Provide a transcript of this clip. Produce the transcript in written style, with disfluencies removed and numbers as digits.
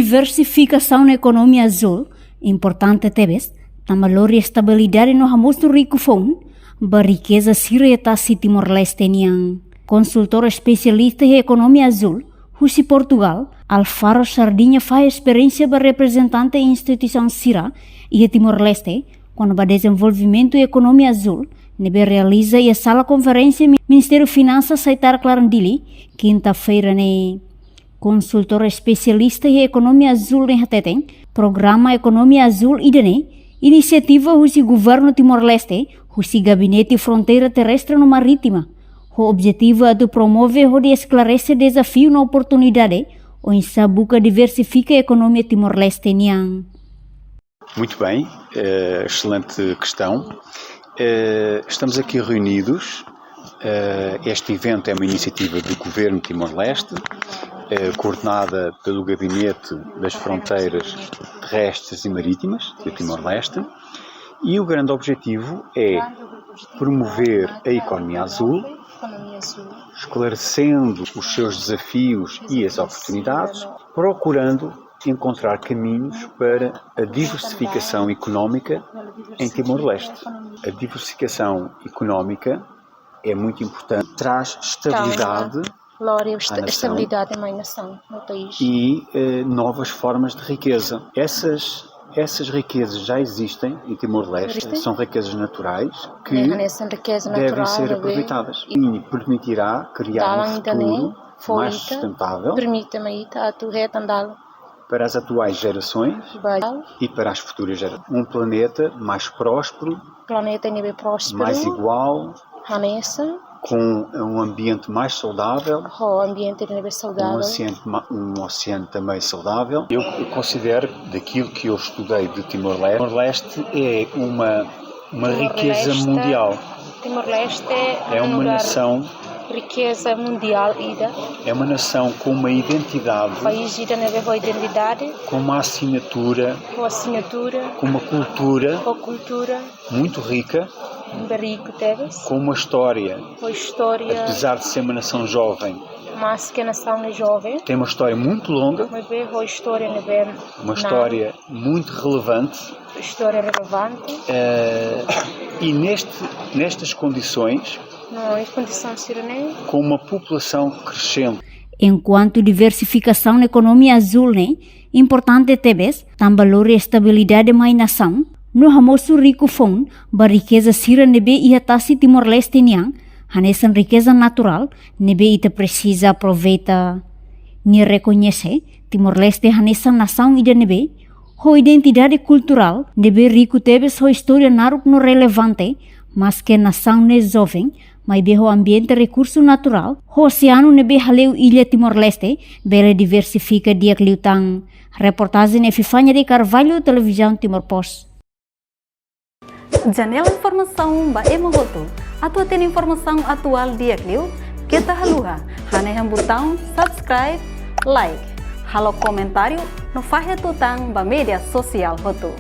diversificação na economia azul, importante talvez, tamalori estabilidade no hamosto rico fon, ba riqueza sireta si Timor-Leste niang consultor especialista em economia azul, Husi Portugal, Alfaro Sardinha faz experiência ba representante em instituição Sira e Timor-Leste, quando ba desenvolvimento e economia azul, nebe realiza a sala conferência Ministério Finanças Saitar Clarandili, quinta-feira ne consultor especialista em economia azul em Hateten, programa Economia Azul IDNE, iniciativa Husi Governo Timor-Leste, Husi Gabinete Fronteira Terrestre no Marítima. O objetivo é de promover e de esclarecer desafio na oportunidade, onde se busca diversificar a economia Timor-Leste. Muito bem, excelente questão. Estamos aqui reunidos. Este evento é uma iniciativa do Governo Timor-Leste, coordenada pelo Gabinete das Fronteiras Terrestres e Marítimas de Timor-Leste, e o grande objetivo é promover a economia azul, esclarecendo os seus desafios e as oportunidades, procurando encontrar caminhos para a diversificação económica em Timor-Leste. A diversificação económica é muito importante, traz estabilidade à nação no país e novas formas de riqueza. Essas riquezas já existem em Timor-Leste, são riquezas naturais que devem ser aproveitadas e permitirá criar um futuro mais sustentável para as atuais gerações e para as futuras gerações. Um planeta mais próspero, mais igual, com um ambiente mais saudável, um oceano também saudável. Eu considero, daquilo que eu estudei de Timor-Leste, é uma riqueza mundial. Timor-Leste é uma nação riqueza mundial é uma nação com uma identidade, país identidade, com uma assinatura, com uma cultura muito rica, com uma história, apesar de ser uma nação jovem, mas que a nação é jovem, tem uma história muito longa, uma história muito relevante, e nestas condições, com uma população crescente. Enquanto diversificação na economia azul, importante talvez, também valor e estabilidade mais nação, no hamoso rico fon, ba riqueza sira nebe e atasi Timor-Leste niang, hanesan riqueza natural, nebe ita precisa aproveita ni reconhece, Timor-Leste hanesan nação ida nebe, ho identidade cultural, nebe rico teve sua história naruk no relevante, mas que nação ne jovem, mas beho ambiente recurso natural, ho oceano nebe haleu ilha Timor-Leste, bela diversifica dia kliutang. Reportagem ne Fifanya de Carvalho, Televisão Timor-Post. Janela informação ba emogoto. Atua tem informação atual dia kliu, kita haluha, haneham botão subscribe, like, halo comentário no fahe tutang ba media sosial hotu.